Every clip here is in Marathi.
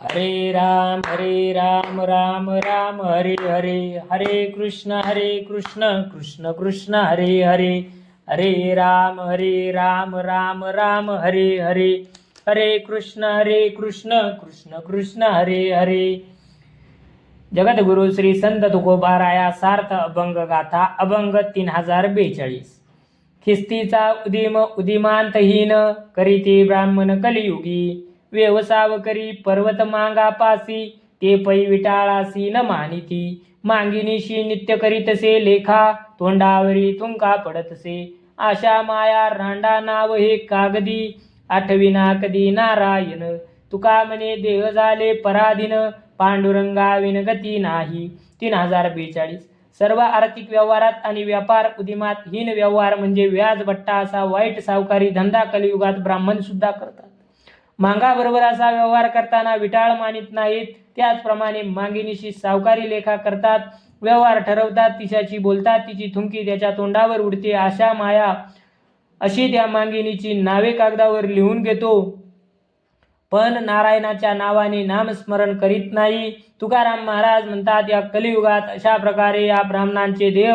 हरे राम राम राम हरे हरे, हरे कृष्ण कृष्ण कृष्ण हरे हरे, हरे राम राम राम हरे हरे, हरे कृष्ण कृष्ण कृष्ण हरे हरे. जगद्गुरु श्री संत तुकोबाराया सार्थ अभंग गाथा अभंग 3042. खिस्तीचा उदिम उदिमांतहीन करीते ब्राह्मण कलियुगी, व्यवसाव करी पर्वत मांगापासी, ते पै विटाळासी न मानिती. मांगिनीशी नित्य करीतसे लेखा, तोंडावरी तुंका पडतसे. आशा माया रांडा नाव हे कागदी, आठविना कधी नारायण. तुका म्हणे देह झाले पराधीन, पांडुरंगा विनगती नाही. 3042. सर्व आर्थिक व्यवहारात आणि व्यापार उदिमात हीन व्यवहार म्हणजे व्याज बट्टा असा वाईट सावकारी धंदा कलियुगात ब्राह्मण सुद्धा करतात. मांगाबरोबर असा व्यवहार करताना विटाळ मानित नाहीत. त्याचप्रमाणे मागिनीशी सावकारी लेखा करतात, व्यवहार ठरवतात, तिच्याशी बोलतात, तिची थुंकी त्याच्या तोंडावर उडते. आशा माया अशी त्या मागिनीची नावे कागदावर लिहून घेतो, पण नारायणाच्या नावाने नामस्मरण करीत नाही. तुकाराम महाराज म्हणतात, या कलियुगात अशा प्रकारे या ब्राह्मणांचे देह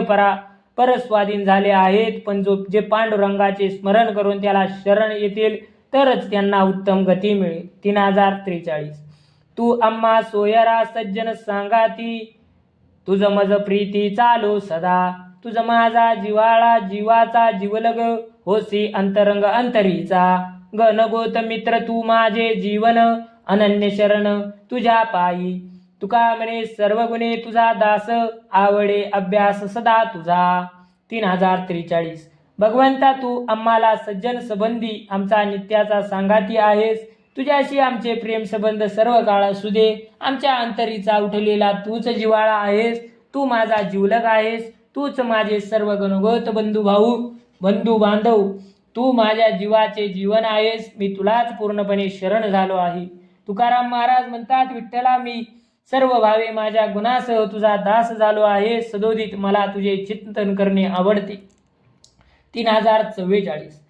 परस्वाधीन झाले आहेत, पण जे पांडुरंगाचे स्मरण करून त्याला शरण येतील तरच त्यांना उत्तम गती मिळेल. 3043. तू आम्हा सोयरा सज्जन सांगाती, तुझ मज प्रीती चालो सदा. तुझ माझा जिवाळा जीवाचा जीवलग, होसी अंतरंग अंतरीचा. गणगोत मित्र तू माझे जीवन, अनन्य शरण तुझ्या पायी. तुका म्हणे सर्व गुणे तुझा दास, आवडे अभ्यास सदा तुझा. 3043. भगवंता तू आम्हाला सज्जन संबंधी आमचा नित्याचा सांगाती आहेस. तुझ्याशी आमचे प्रेम संबंध सर्व काळ असू दे. आमच्या अंतरीचा उठलेला तूच जिवाळा आहेस. तू माझा जीवलग आहेस. तूच माझे सर्व गणगोत बंधू बांधव. तू माझ्या जीवाचे जीवन आहेस. मी तुलाच पूर्णपणे शरण झालो आहे. तुकाराम महाराज म्हणतात, विठ्ठला मी सर्व भावे माझ्या गुणासह तुझा दास झालो आहे. सदोदित मला तुझे चिंतन करणे आवडते. 3044.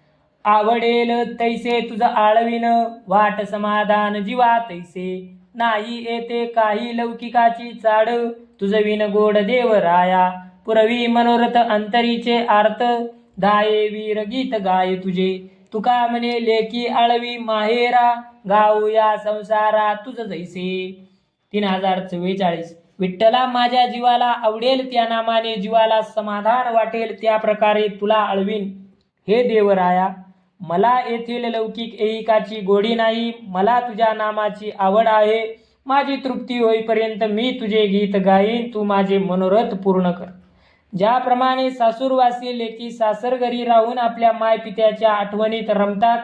आवडेल तैसे तुझ आळविन, वाट समाधान जीवा तैसे. नाही येते काही लौकिकाची चाड, तुझ विन गोड देव राया. पुरवी मनोरथ अंतरीचे आर्त, दाये वीर गीत गाय तुझे. तुका म्हणे लेकी आळवी माहेरा, गाऊ या संसारा तुझ जैसे. 3044. विठ्ठला माझ्या जीवाला आवडेल त्या नामाने जीवाला समाधान वाटेल त्या प्रकारे तुला आळवीन. हे देवराया, मला येथील लौकिक ऐहिकाची गोडी नाही. मला तुझ्या नामाची आवड आहे. माझी तृप्ती होईपर्यंत मी तुझे गीत गाईन. तू माझे मनोरथ पूर्ण कर. ज्याप्रमाणे सासूरवासी लेकी सासर घरी राहून आपल्या मायपित्याच्या आठवणीत रमतात,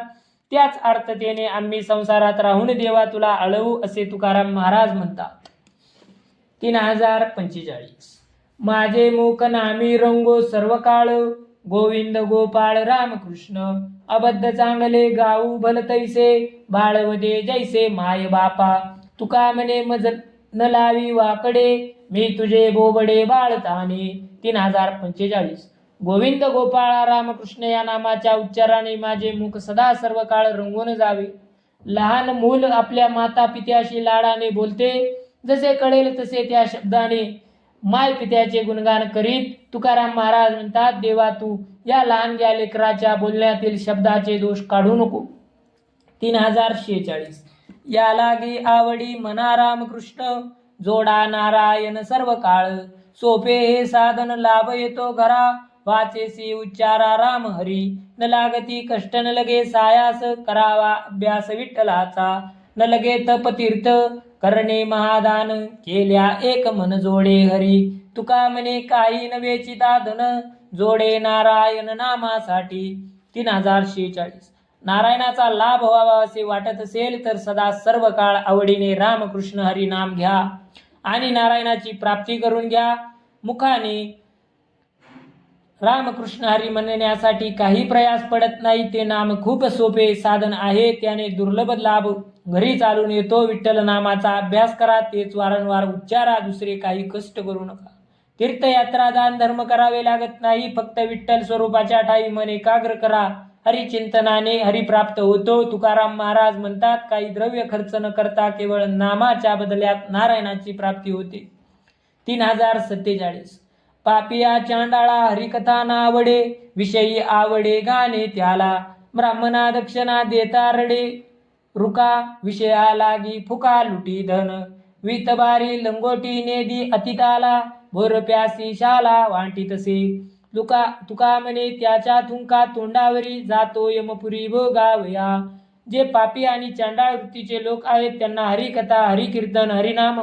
त्याच अर्थतेने आम्ही संसारात राहून देवा तुला आळवू, असे तुकाराम महाराज म्हणतात. 3045. माझे मुख नामी रंगो सर्व काळ, गोविंद गोपाळ रामकृष्ण. अबद्ध चांगले गाऊ भल तैसे, बाळवदे जैसे माय बापा. तुका म्हणे मज न लावी वाकडे, मी तुझे बोबडे बाळताने. 3045. गोविंद गोपाळ रामकृष्ण या नामाच्या उच्चाराने माझे मुख सदा सर्व काळ रंगून जावे. लहान मूल आपल्या माता पित्याशी लाडाने बोलते, जसे कळेल तसे त्या शब्दाने माय पित्याचे गुणगान करीत. तुकाराम महाराज म्हणतात, देवा तू या लहानग्या लेकराच्या बोलण्यातील शब्दाचे दोष काढू नको. 3046. या लागी आवडी मना रामकृष्ण, जोडा नारायण सर्व काळ. सोपे हे साधन लाभ येतो घरा, वाचेसी उच्चारा राम हरी. न लागती कष्ट न लगे सायास, करावा अभ्यास विठ्ठलाचा. न लगे तप तीर्थ करणे महादान, केल्या एक मन जोडे हरी. तुका म्हणे काही नवे चिदाधन, जोडे नारायण नामासाठी. 3046. नारायणाचा लाभ व्हावा असे वाटत असेल तर सदा सर्व काळ आवडीने रामकृष्ण हरी नाम घ्या आणि नारायणाची प्राप्ती करून घ्या. मुखाने रामकृष्ण हरी म्हणण्यासाठी काही प्रयास पडत नाही. ते नाम खूप सोपे साधन आहे. त्याने दुर्लभ लाभ घरी चालून येतो. विठ्ठल नामाचा अभ्यास करा, तेच वारंवार उच्चारा. दुसरे काही कष्ट करू नका. तीर्थयात्रा दान धर्म करावे लागत नाही. फक्त विठ्ठल स्वरूपाच्या ठाई मन एकाग्र करा हरिचिंतनाने हरिप्राप्त होतो. तुकाराम महाराज म्हणतात, काही द्रव्य खर्च न करता केवळ नामाच्या बदल्यात नारायणाची प्राप्ती होते. 3047. पापिया चांडाळा हरिकथा ना आवडे, विषयी आवडे गाणे त्याला, ब्राह्मणा दक्षिणा देता रडे, रुका विषया लागी फुका लुटी धन, वितबारी लंगोटी नेदी अतिताला, भोर प्यासी शाला वाटी तसे, तुका म्हणे त्याच्या थुंका तोंडावरी, जातो यमपुरी भोगावया. जे पापी आणि चांडाळ वृत्तीचे लोक आहेत त्यांना हरिकथा, हरिकीर्तन, हरिनाम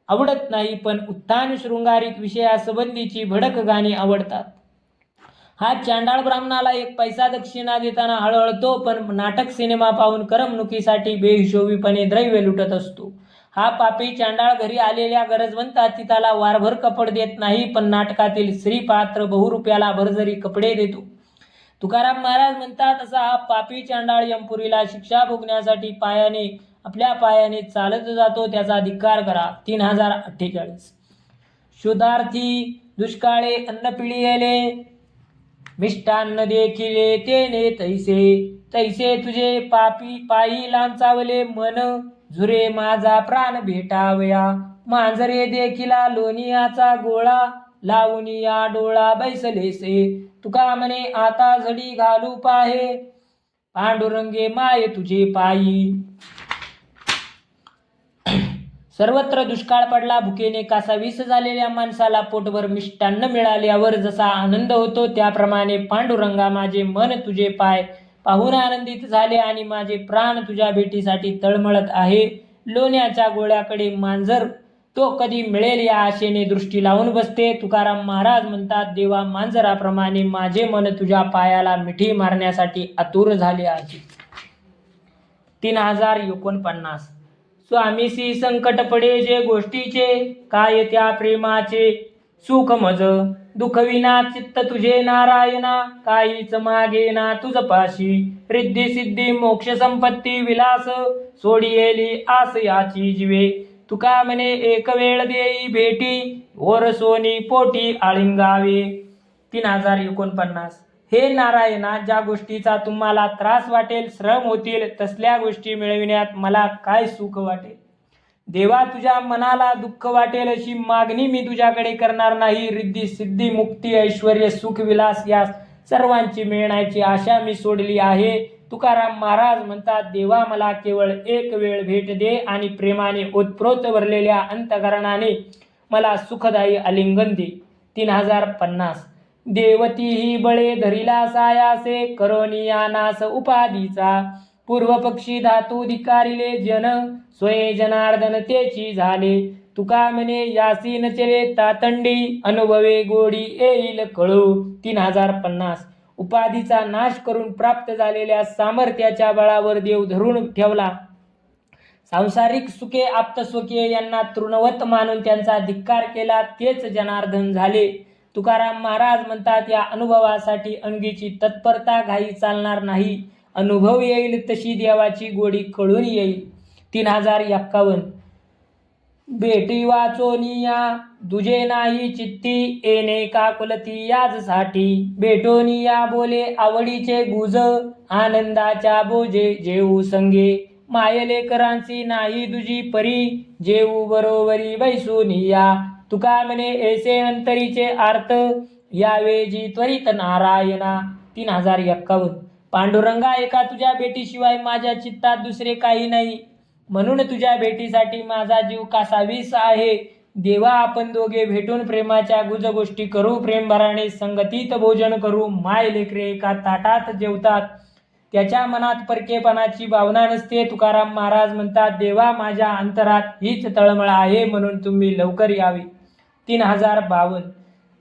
आवडत नाही, पण उत्थान शृंगारिक विषयासंबंधीची भडक गाणी आवडतात. हा चांडाळ ब्राह्मणाला 1 पैसा दक्षिणा देताना हळहळतो, पण नाटक सिनेमा पाहून करमणुकीसाठी बेहिशोबीपणे द्रव्य लुटत असतो. हा पापी चांडाळ घरी आलेल्या गरजवंत अतिथाला वारभर कपड देत नाही, पण नाटकातील श्रीपात्र बहुरुप्याला भरजरी कपडे देतो. तुकाराम महाराज म्हणतात, असा हा पापी चांडाळ यमपुरीला शिक्षा भोगण्यासाठी आपल्या पायाने चालत जातो, त्याचा धिक्कार करा. 3048. शुद्धार्थी दुष्काळे अन्न पिळिले, मिष्टान्न देखिले तेने तैसे, तैसे तुझे पायी लांचावले मन, झुरे माझा प्राण भेटावया. मांजरे देखिला लोणियाचा गोळा, लावून या डोळा बैसलेसे, तुका म्हणे आता झडी घालू पाहे, पांडुरंगे माये तुझे पायी. सर्वत्र दुष्काळ पडला. भुकेने कासावीस झालेल्या माणसाला पोटभर मिष्टान्न मिळाल्यावर जसा आनंद होतो, त्याप्रमाणे पांडुरंगा माझे मन तुझे पाय पाहून आनंदित झाले आणि माझे प्राण तुझ्या भेटीसाठी तळमळत आहे. लोण्याच्या गोळ्याकडे मांजर तो कधी मिळेल या आशेने दृष्टी लावून बसते. तुकाराम महाराज म्हणतात, देवा मांजराप्रमाणे माझे मन तुझ्या पायाला मिठी मारण्यासाठी आतुर झाले आहे. 3049. स्वामीसी संकट पडे जे गोष्टीचे, काय त्या प्रेमाचे सुख मज, दुखविना चित्त तुझे नारायणा, काहीच मागेना तुझ पाशी, रिद्धी सिद्धी मोक्ष संपत्ती विलास, सोडियेली आस याची जीवे, तुका म्हणे एक वेळ देई भेटी, ओर सोनी पोटी आळिंगावे. 3049. हे नारायणा, ज्या गोष्टीचा तुम्हाला त्रास वाटेल, श्रम होतील, तसल्या गोष्टी मिळविण्यात मला काय सुख वाटेल. देवा, तुझ्या मनाला दुःख वाटेल अशी मागणी मी तुझ्याकडे करणार नाही. रिद्धी सिद्धी मुक्ती ऐश्वर्य सुख विलास या सर्वांची मिळण्याची आशा मी सोडली आहे. तुकाराम महाराज म्हणतात, देवा मला केवळ एक वेळ भेट दे आणि प्रेमाने ओतप्रोत भरलेल्या अंतकरणाने मला सुखदायी आलिंगन दे. 3050. देवती ही बळे धरिला सायासे, करोनिया नाश उपाधीचा, पूर्व पक्षी धातू धिकारिले जन, स्वये जनार्दन तेची झाले, तुका म्हणे यासी न चले तातंडी, अनुभवे गोडी येईल कळू. 3050. उपाधीचा नाश करून प्राप्त झालेल्या सामर्थ्याच्या बळावर देव धरून ठेवला. सांसारिक सुखे आप्तस्वकीय यांना तृणवत मानून त्यांचा धिक्कार केला, तेच जनार्दन झाले. तुकाराम महाराज म्हणतात, या अनुभवासाठी अंगीची तत्परता घाई चालणार नाही. अनुभव येईल तशी देवाची गोडी कळून येईल. 3051. भेटी वाचोनिया दुजे नाही चित्ती, येणे काकुलती याजसाठी, भेटोनिया बोले आवडीचे गुज, आनंदाच्या बोजे जेऊ संगे, मायलेकरांची नाही दुजी परी, जेऊ बरोबरी बैसूनिया, तुका म्हणे ऐसे अंतरीचे अर्थ, यावे जी त्वरित नारायणा. 3051. पांडुरंगा, एका तुझ्या भेटीशिवाय माझ्या चित्तात दुसरे काही नाही, म्हणून तुझ्या भेटीसाठी माझा जीव कासावीस आहे. देवा, आपण दोघे भेटून प्रेमाच्या गुज गोष्टी करू, प्रेमभराने संगतीत भोजन करू. माय लेकरे एका ताटात जेवतात, त्याच्या मनात परकेपणाची भावना नसते. तुकाराम महाराज म्हणतात, देवा माझ्या अंतरात हीच तळमळ आहे, म्हणून तुम्ही लवकर यावे. 3052.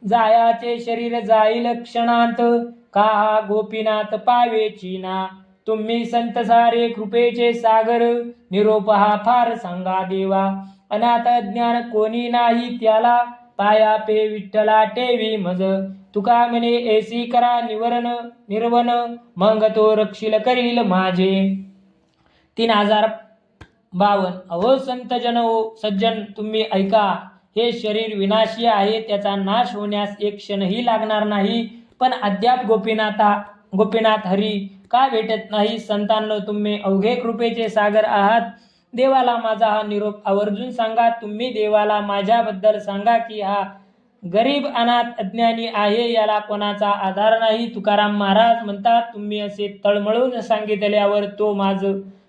जायाचे शरीर जाईल क्षणांत, का गोपीनाथ पावेची ना, तुम्ही संत सारे कृपेचे सागर, निरोप हा फार सांगा देवा, अनाथ अज्ञान कोणी नाही त्याला, पाया पे विठ्ठला ठेवी मज, तुका म्हणे ऐसी करा निर्वन, मग तो रक्षील करील माझे. 3052. अहो संत जन, हो सज्जन, तुम्ही ऐका, हे शरीर विनाशी आहे, त्याचा नाश होण्यास एक क्षणही लागणार नाही, पण अद्याप गोपीनाथा गोपीनाथ हरी का भेटत नाही? संतांनो, तुम्ही अवघे कृपेचे सागर आहात. देवाला माझा हा निरोप आवर्जून सांगा. तुम्ही देवाला माझ्याबद्दल सांगा की हा गरीब अनाथ अज्ञानी आहे, याला कोणाचा आधार नाही. तुकाराम महाराज म्हणतात, तुम्ही असे तळमळून सांगितल्यावर तो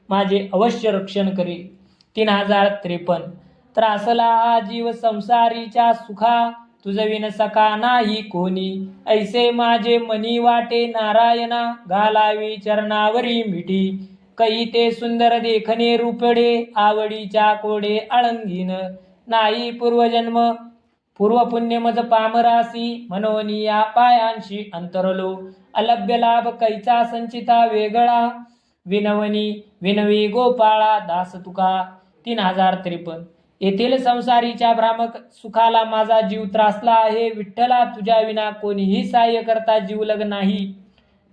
माझे अवश्य रक्षण करेल. 3053. त्रासला हा जीव संसारीच्या सुखा, तुझविन सका नाही कोणी. ऐसे माझे मनी वाटे नारायणा, घालावी चरणावरी मिठी. कै ते सुंदर देखणे रूपडे, आवडीच्या कोडे आळंगीन. नाही पूर्वपुण्य मज पामरासी, म्हणून या पायांशी अंतरलो. अलभ्य लाभ कैचा संचिता वेगळा, विनवी गोपाळा दास तुका. 3053. येथील संसारीच्या भ्रामक सुखाला माझा जीव त्रासला आहे. विठ्ठला, तुझ्या विना कोणीही सहाय्य करता जीवलग नाही.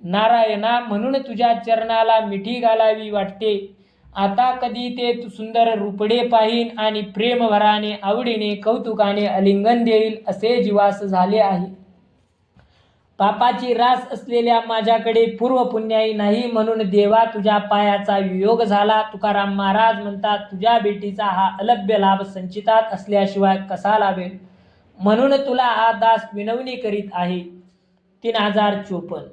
नारायणा, म्हणून तुझ्या चरणाला मिठी घालावी वाटते. आता कधी ते सुंदर रूपडे पाहीन आणि प्रेमभराने आवडीने कौतुकाने आलिंगन देईल असे जीवास झाले आहे. पापाची रास असलेल्या माझ्याकडे पूर्वपुण्याई नाही, म्हणून देवा तुझ्या पायाचा वियोग झाला. तुकाराम महाराज म्हणतात, तुझ्या भेटीचा हा अलभ्य लाभ संचितात असल्याशिवाय कसा लाभेल? म्हणून तुला हा दास विनवणी करीत आहे. 3054.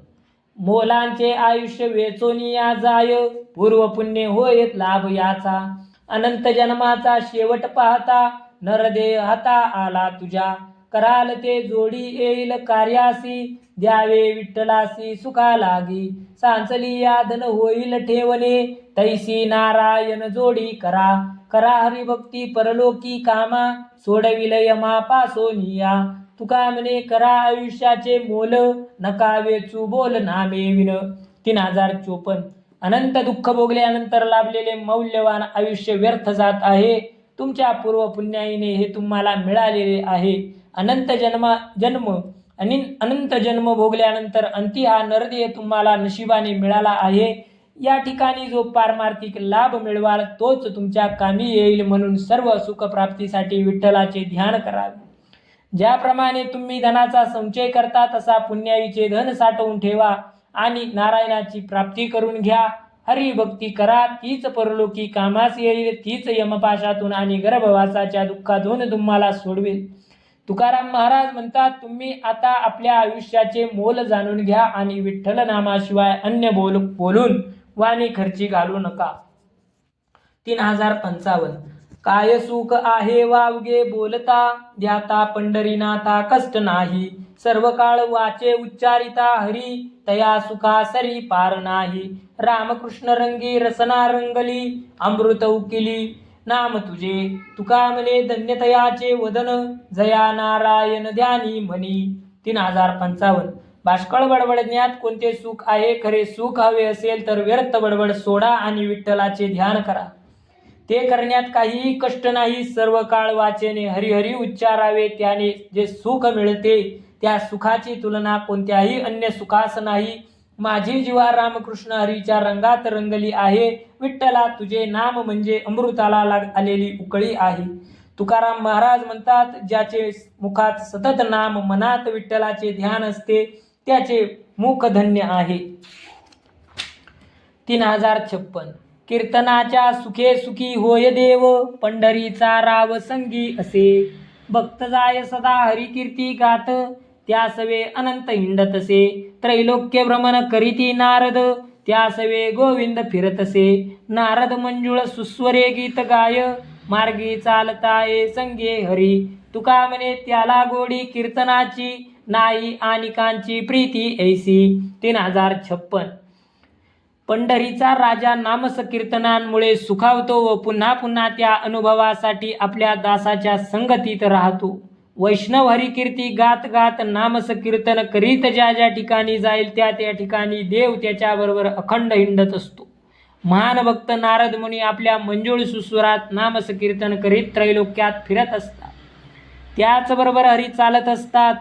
मोलांचे आयुष्य वेचोनिया जाय, पूर्वपुण्य होयत लाभ याचा. अनंत जन्माचा शेवट पाहता, नरदेह हाता आला तुझ्या. कराल ते जोडी येईल कार्यासी, द्यावे विठ्ठलासी सुखा लागी. सांचली यादन होईल ठेवणे, तैसी नारायण जोडी करा. करा हरिभक्ती परलोकी कामा, सोडविल यमा पासोनिया. तुका म्हणे करा आयुष्याचे मोल, नका वेचू बोल नामे विन. 3054. अनंत दुःख भोगल्यानंतर लाभलेले मौल्यवान आयुष्य व्यर्थ जात आहे. तुमच्या पूर्वपुण्याईने हे तुम्हाला मिळालेले आहे. अनंत जन्म भोगल्यानंतर अंती हा नरदेह तुम्हाला नशिबाने मिळाला आहे. या ठिकाणी जो पारमार्थिक लाभ मिळवाल तोच तुमच्या कामी येईल. म्हणून सर्व सुखप्राप्तीसाठी विठ्ठलाचे ध्यान करावे. ज्याप्रमाणे तुम्ही धनाचा संचय करता तसा पुण्याईचे धन साठवून ठेवा आणि नारायणाची प्राप्ती करून घ्या. हरिभक्ती करा, तीच परलोकी कामास येईल. तीच यमपाशातून आणि गर्भवासाच्या दुःखातून तुम्हाला सोडवेल. तुकाराम महाराज म्हणतात, तुम्ही आता आपल्या आयुष्याचे मोल जाणून घ्या आणि विठ्ठल नामाशिवाय अन्य बोलून वाणी खर्ची घालू नका. 3055. काय सुख आहे वावगे बोलता, ध्याता पंढरीनाथा कष्ट नाही. सर्व काळ वाचे उच्चारिता हरी, तया सुखा सरी पार नाही. रामकृष्ण रंगी रसना रंगली, अमृत उकिली नाम तुझे. तुका म्हणे धन्यतयाचे वदन, जया नारायण ध्यानी म्हणी. 3055. बाष्कळ बडबडण्यात कोणते सुख आहे? खरे सुख हवे असेल तर व्यर्थ बडबड सोडा आणि विठ्ठलाचे ध्यान करा. ते करण्यात काहीही कष्ट नाही. सर्व काळ वाचेने हरिहरी उच्चारावे, त्याने जे सुख मिळते त्या सुखाची तुलना कोणत्याही अन्य सुखास नाही. माझी जीवा रामकृष्ण हरीच्या रंगात रंगली आहे. विठ्ठला, तुझे नाम म्हणजे अमृताला आलेली उकळी आहे. तुकाराम महाराज म्हणतात, ज्याचे मुखात सतत नाम, मनात विठ्ठलाचे ध्यान असते त्याचे मुख धन्य आहे. 3056. कीर्तनाच्या सुखे सुखी होय देव, पंढरीचा राव संगी असे. भक्त जाय सदा हरिकीर्ती गात, त्यासवे अनंत हिंडतसे. त्रैलोक्य भ्रमण करीती नारद, त्यासवे गोविंद फिरतसे. नारद मंजुळ सुस्वरे गीत गाय, मार्गी चालताये संगे हरी. तुका म्हणे त्याला गोडी कीर्तनाची, नाही आनिकांची प्रीती ऐसी. 3056. पंढरीचा राजा नामसकीर्तनांमुळे सुखावतो व पुन्हा पुन्हा त्या अनुभवासाठी आपल्या दासाच्या संगतीत राहतो. वैष्णव हरिकीर्ती गात गात नामसकीर्तन करीत ज्या ज्या ठिकाणी जाईल त्या त्या ठिकाणी देव त्याच्याबरोबर अखंड हिंडत असतो. महान भक्त नारद मुनी आपल्या मंजुळ सुस्वरात नामसकीर्तन करीत त्रैलोक्यात फिरत असतात. त्याचबरोबर हरी चालत असतात.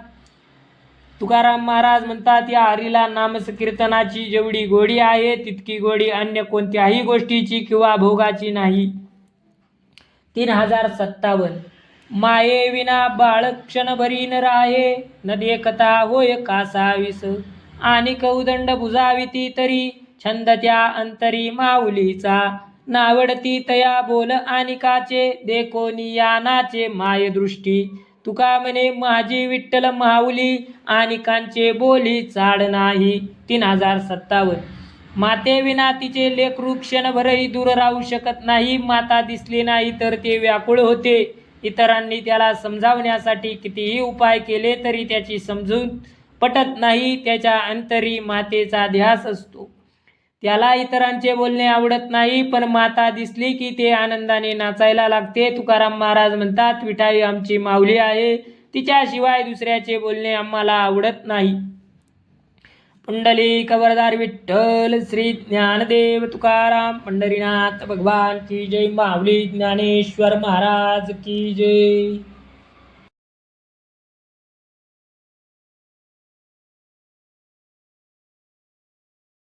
तुकाराम महाराज म्हणतात, या हरीला नामसकीर्तनाची जेवढी गोडी आहे तितकी गोडी अन्य कोणत्याही गोष्टीची किंवा भोगाची नाही. 3057. माये विना बाळ क्षणभरी न राहे, न देखता होय कासावीस. आणि कौदंड बुजाविती तरी छंद त्या अंतरी माऊलीचा नावडती तया बोल आणि काचे देखोनी या नाचे माय दृष्टी तुका म्हणे माझी विठ्ठल माऊली आणि कांचे बोली चाड नाही. 3057. माते विना तिचे लेकरू क्षणभरही दूर राहू शकत नाही. माता दिसली नाही तर ते व्याकुळ होते. इतरांनी त्याला समजावण्यासाठी कितीही उपाय केले तरी त्याची समजून पटत नाही. त्याच्या अंतरी मातेचा ध्यास असतो. त्याला इतरांचे बोलणे आवडत नाही, पण माता दिसली की ते आनंदाने नाचायला लागते. तुकाराम महाराज म्हणतात, विठाई आमची माऊली आहे, तिच्याशिवाय दुसऱ्याचे बोलणे आम्हाला आवडत नाही. पुंडलिक वरदार विठ्ठल श्री ज्ञानदेव तुकाराम पंढरीनाथ भगवान की जय. माऊली ज्ञानेश्वर महाराज की जय.